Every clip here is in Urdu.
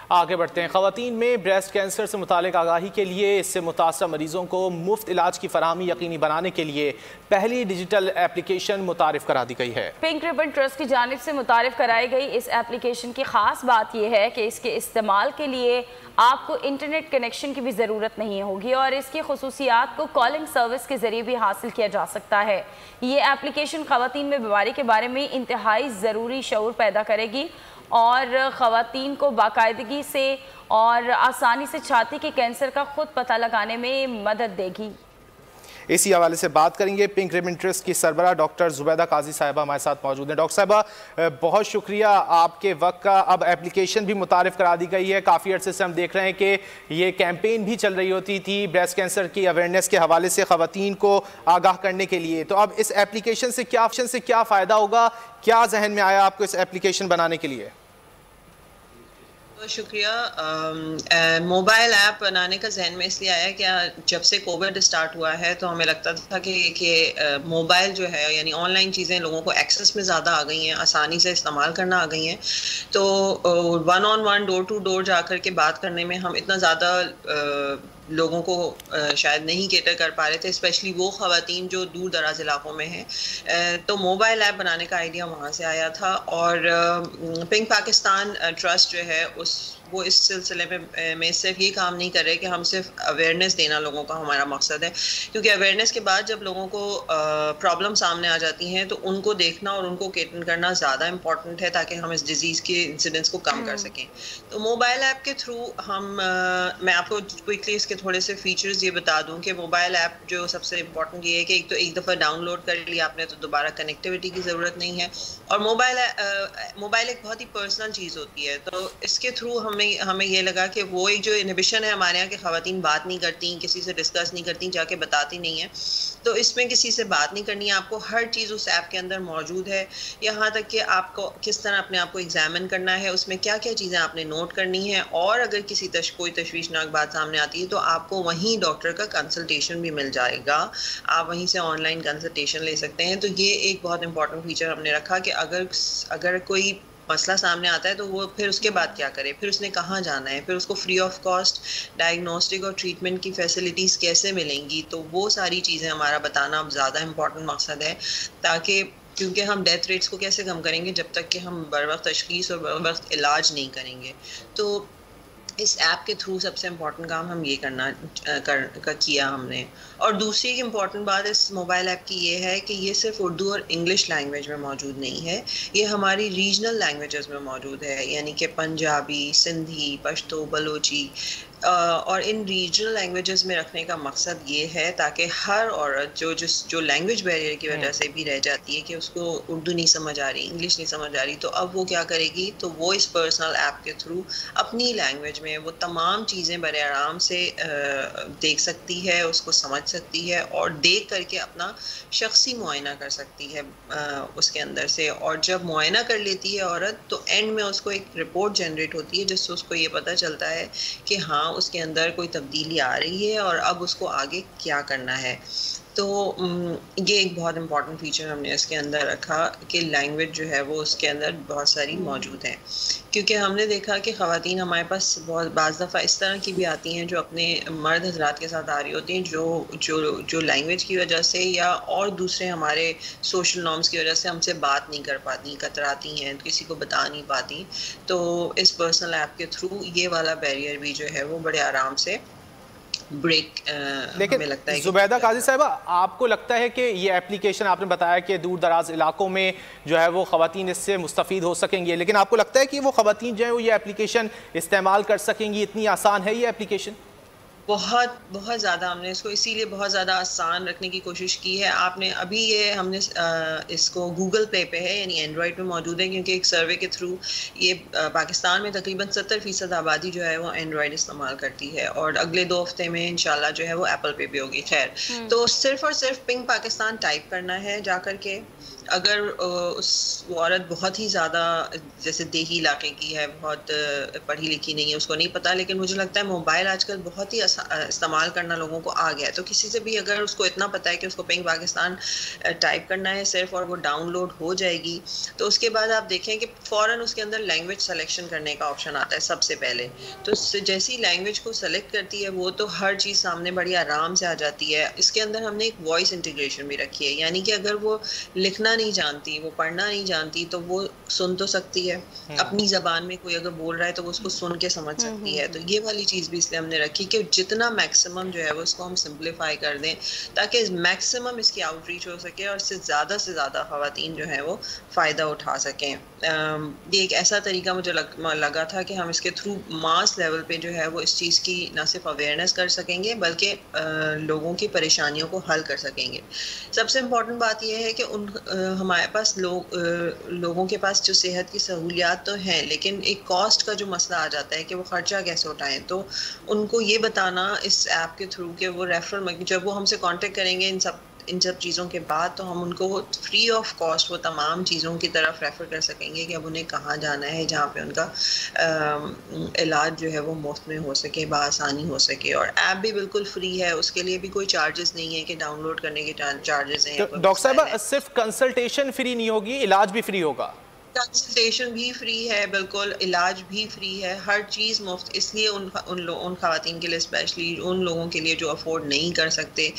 آگے بڑھتے ہیں۔ خواتین میں بریسٹ کینسر سے متعلق آگاہی کے لیے اس سے متاثرہ مریضوں کو مفت علاج کی فراہمی یقینی بنانے کے لیے پہلی ڈیجیٹل اپلیکیشن متعارف کرا دی گئی ہے۔ پنک ربن ٹرسٹ کی جانب سے متعارف کرائی گئی اس اپلیکیشن کی خاص بات یہ ہے کہ اس کے استعمال کے لیے آپ کو انٹرنیٹ کنیکشن کی بھی ضرورت نہیں ہوگی اور اس کی خصوصیات کو کالنگ سروس کے ذریعے بھی حاصل کیا جا سکتا ہے۔ یہ اپلیکیشن خواتین میں بیماری کے بارے میں انتہائی ضروری شعور پیدا کرے گی اور خواتین کو باقاعدگی سے اور آسانی سے چھاتی کے کینسر کا خود پتہ لگانے میں مدد دے گی۔ اسی حوالے سے بات کریں گے پنک ربن ٹرسٹ کی سربراہ ڈاکٹر زبیدہ قاضی صاحبہ ہمارے ساتھ موجود ہیں۔ ڈاکٹر صاحبہ بہت شکریہ آپ کے وقت کا۔ اب اپلیکیشن بھی متعارف کرا دی گئی ہے، کافی عرصے سے ہم دیکھ رہے ہیں کہ یہ کیمپین بھی چل رہی ہوتی تھی بریسٹ کینسر کی اویئرنیس کے حوالے سے خواتین کو آگاہ کرنے کے لیے، تو اب اس اپلیکیشن سے کیا فائدہ ہوگا؟ کیا ذہن میں آیا آپ کو اس اپلیکیشن بنانے کے لیے؟ بہت شکریہ۔ موبائل ایپ بنانے کا ذہن میں اس لیے آیا کہ جب سے کووڈ اسٹارٹ ہوا ہے تو ہمیں لگتا تھا کہ موبائل جو ہے یعنی آن لائن چیزیں لوگوں کو ایکسیس میں زیادہ آ گئی ہیں، آسانی سے استعمال کرنا آ گئی ہیں، تو one on one door to door جا کر کے بات کرنے میں ہم اتنا زیادہ لوگوں کو شاید نہیں کیٹر کر پا رہے تھے، اسپیشلی وہ خواتین جو دور دراز علاقوں میں ہیں۔ تو موبائل ایپ بنانے کا آئیڈیا وہاں سے آیا تھا اور پنک پاکستان ٹرسٹ جو ہے وہ اس سلسلے میں صرف یہ کام نہیں کر رہے کہ ہم صرف اویئرنیس دینا لوگوں کا ہمارا مقصد ہے، کیونکہ اویئرنیس کے بعد جب لوگوں کو پرابلم سامنے آ جاتی ہیں تو ان کو دیکھنا اور ان کو کیٹر کرنا زیادہ امپورٹنٹ ہے تاکہ ہم اس ڈیزیز کے انسیڈنس کو کم کر سکیں۔ تو موبائل ایپ کے تھرو میں آپ کو کوئکلی اس کے تھوڑے سے فیچرز یہ بتا دوں کہ موبائل ایپ جو سب سے امپورٹنٹ یہ ہے کہ ایک دفعہ ڈاؤن لوڈ کر لیا آپ نے تو دوبارہ کنیکٹیوٹی کی ضرورت نہیں ہے، اور موبائل ایک بہت ہی پرسنل چیز ہوتی ہے، تو اس کے تھرو ہمیں یہ لگا کہ وہ ایک جو انہیبیشن ہے ہمارے یہاں کہ خواتین بات نہیں کرتی، کسی سے ڈسکس نہیں کرتی، جا کے بتاتی نہیں ہیں، تو اس میں کسی سے بات نہیں کرنی ہے، آپ کو ہر چیز اس ایپ کے اندر موجود ہے، یہاں تک کہ آپ کو کس طرح اپنے آپ کو ایگزامن کرنا ہے، اس میں کیا کیا چیزیں آپ نے نوٹ کرنی ہیں، اور اگر کسی کوئی تشویشناک بات سامنے آتی ہے تو آپ کو وہیں ڈاکٹر کا کنسلٹیشن بھی مل جائے گا، آپ وہیں سے آن لائن کنسلٹیشن لے سکتے ہیں۔ تو یہ ایک بہت امپورٹنٹ فیچر ہم نے رکھا کہ اگر کوئی مسئلہ سامنے آتا ہے تو وہ پھر اس کے بعد کیا کرے، پھر اس نے کہاں جانا ہے، پھر اس کو فری آف کاسٹ ڈائگنوسٹک اور ٹریٹمنٹ کی فیسلٹیز کیسے ملیں گی، تو وہ ساری چیزیں ہمارا بتانا اب زیادہ امپورٹنٹ مقصد ہے، تاکہ کیونکہ ہم ڈیتھ ریٹس کو کیسے کم کریں گے جب تک کہ ہم بر وقت تشخیص اور بر وقت علاج نہیں کریں گے۔ تو اس ایپ کے تھرو سب سے امپورٹنٹ کام ہم یہ کیا ہم نے۔ اور دوسری ایک امپورٹنٹ بات اس موبائل ایپ کی یہ ہے کہ یہ صرف اردو اور انگلش لینگویج میں موجود نہیں ہے، یہ ہماری ریجنل لینگویجز میں موجود ہے، یعنی کہ پنجابی، سندھی، پشتو، بلوچی، اور ان ریجنل لینگویجز میں رکھنے کا مقصد یہ ہے تاکہ ہر عورت جو لینگویج بیریئر کی وجہ سے بھی رہ جاتی ہے کہ اس کو اردو نہیں سمجھ آ رہی، انگلش نہیں سمجھ آ رہی، تو اب وہ کیا کرے گی، تو وہ اس پرسنل ایپ کے تھرو اپنی لینگویج میں وہ تمام چیزیں بڑے آرام سے دیکھ سکتی ہے، اس کو سمجھ سکتی ہے، اور دیکھ کر کے اپنا شخصی معائنہ کر سکتی ہے اس کے اندر سے، اور جب معائنہ کر لیتی ہے عورت تو اینڈ میں اس کو ایک رپورٹ جنریٹ ہوتی ہے جس سے اس کو یہ پتہ چلتا ہے کہ ہاں اس کے اندر کوئی تبدیلی آ رہی ہے اور اب اس کو آگے کیا کرنا ہے۔ تو یہ ایک بہت امپورٹنٹ فیچر ہم نے اس کے اندر رکھا کہ لینگویج جو ہے وہ اس کے اندر بہت ساری موجود ہیں، کیونکہ ہم نے دیکھا کہ خواتین ہمارے پاس بعض دفعہ اس طرح کی بھی آتی ہیں جو اپنے مرد حضرات کے ساتھ آ رہی ہوتی ہیں جو لینگویج کی وجہ سے یا اور دوسرے ہمارے سوشل نارمز کی وجہ سے ہم سے بات نہیں کر پاتی، کتراتی ہیں، کسی کو بتا نہیں پاتی، تو اس پرسنل ایپ کے تھرو یہ والا بیریئر بھی جو ہے وہ بڑے آرام سے بریک ہمیں لگتا ہے۔ زبیدہ قاضی صاحبہ، آپ کو لگتا ہے کہ یہ اپلیکیشن آپ نے بتایا کہ دور دراز علاقوں میں جو ہے وہ خواتین اس سے مستفید ہو سکیں گے، لیکن آپ کو لگتا ہے کہ وہ خواتین جو ہیں وہ یہ اپلیکیشن استعمال کر سکیں گی؟ اتنی آسان ہے یہ اپلیکیشن؟ بہت زیادہ ہم نے اس کو اسی لیے بہت زیادہ آسان رکھنے کی کوشش کی ہے۔ آپ نے ابھی ہم نے اس کو گوگل پلے پہ ہے، یعنی اینڈرائڈ پہ موجود ہے، کیونکہ ایک سروے کے تھرو یہ پاکستان میں تقریباً 70% آبادی جو ہے وہ اینڈرائڈ استعمال کرتی ہے، اور اگلے 2 ہفتے میں انشاءاللہ جو ہے وہ ایپل پہ بھی ہوگی۔ خیر، تو صرف اور صرف پنک پاکستان ٹائپ کرنا ہے جا کر کے، اگر وہ عورت بہت ہی زیادہ جیسے دیہی علاقے کی ہے, بہت پڑھی لکھی نہیں ہے, اس کو نہیں پتا, لیکن مجھے لگتا ہے موبائل آج کل بہت ہی استعمال کرنا لوگوں کو آ گیا ہے, تو کسی سے بھی اگر اس کو اتنا پتا ہے کہ اس کو پنک پاکستان ٹائپ کرنا ہے صرف اور وہ ڈاؤن لوڈ ہو جائے گی, تو اس کے بعد آپ دیکھیں کہ فوراً اس کے اندر لینگویج سلیکشن کرنے کا آپشن آتا ہے سب سے پہلے. تو جیسی لینگویج کو سلیکٹ کرتی ہے وہ تو ہر چیز سامنے بڑی آرام سے آ جاتی ہے. اس کے اندر ہم نے ایک وائس انٹیگریشن بھی رکھی ہے, یعنی کہ اگر وہ لکھنا نہیں جانتی, وہ پڑھنا نہیں جانتی, تو وہ سن تو سکتی ہے اپنی زبان میں, کوئی اگر بول رہا ہے تو وہ اس کو سن کے سمجھ سکتی ہے. تو یہ والی چیز بھی اس لیے ہم نے رکھی کہ جتنا میکسیمم جو ہے وہ اس کو ہم سمپلیفائی کر دیں تاکہ میکسیمم اس کی آؤٹ ریچ ہو سکے اور اس سے زیادہ خواتین جو ہیں وہ فائدہ اٹھا سکیں. یہ ایک ایسا طریقہ مجھے لگا تھا کہ ہم اس کے تھرو ماس لیول پہ جو ہے وہ اس چیز کی نہ صرف اویئرنیس کر سکیں گے بلکہ لوگوں کی پریشانیوں کو حل کر سکیں گے. سب سے امپورٹنٹ بات یہ ہے کہ ہمارے پاس لوگوں کے پاس جو صحت کی سہولیات تو ہیں, لیکن ایک کاسٹ کا جو مسئلہ آ جاتا ہے کہ وہ خرچہ کیسے اٹھائیں, تو ان کو یہ بتانا اس ایپ کے تھرو کہ وہ ریفرل, جب وہ ہم سے کانٹیکٹ کریں گے ان سب چیزوں کے بعد, تو ہم ان کو فری آف کاسٹ وہ تمام چیزوں کی طرف ریفر کر سکیں گے کہ اب انہیں کہاں جانا ہے جہاں پہ ان کا علاج جو ہے وہ مفت میں ہو سکے, بآسانی ہو سکے. اور ایپ بھی بالکل فری ہے, اس کے لیے بھی کوئی چارجز نہیں ہے کہ ڈاؤن لوڈ کرنے کے چارجز ہیں. ڈاکٹر صاحبہ صرف کنسلٹیشن فری نہیں ہوگی, علاج بھی فری ہوگا؟ کنسلٹیشن بھی فری ہے, بالکل, علاج بھی فری ہے, ہر چیز مفت. اس لیے ان خواتین کے لیے اسپیشلی ان لوگوں کے لیے جو افورڈ نہیں کر سکتے,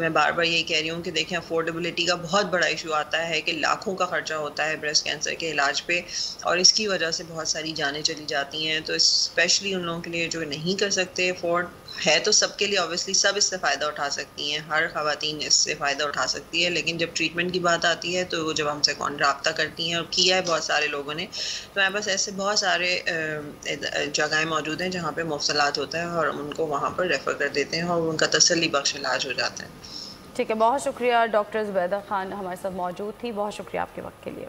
میں بار بار یہی کہہ رہی ہوں کہ دیکھیں افورڈیبلٹی کا بہت بڑا ایشو آتا ہے کہ لاکھوں کا خرچہ ہوتا ہے بریسٹ کینسر کے علاج پہ, اور اس کی وجہ سے بہت ساری جانیں چلی جاتی ہیں. تو اسپیشلی ان لوگوں کے لیے جو نہیں کر سکتے افورڈ ہے, تو سب کے لیے اوبیسلی سب اس سے فائدہ اٹھا سکتی ہیں, ہر خواتین اس سے فائدہ اٹھا سکتی ہے. لیکن جب ٹریٹمنٹ کی بات آتی ہے تو وہ جب ہم سے رابطہ کرتی ہیں, اور کیا ہے بہت سارے لوگوں نے, تو ہمارے پاس ایسے بہت سارے جگہیں موجود ہیں جہاں پہ مفت علاج ہوتا ہے, اور ہم ان کو وہاں پر ریفر کر دیتے ہیں اور ان کا تسلی بخش علاج ہو جاتا ہے. ٹھیک ہے, بہت شکریہ. ڈاکٹر زبیدہ خان ہمارے ساتھ موجود تھی, بہت شکریہ آپ کے وقت کے لیے.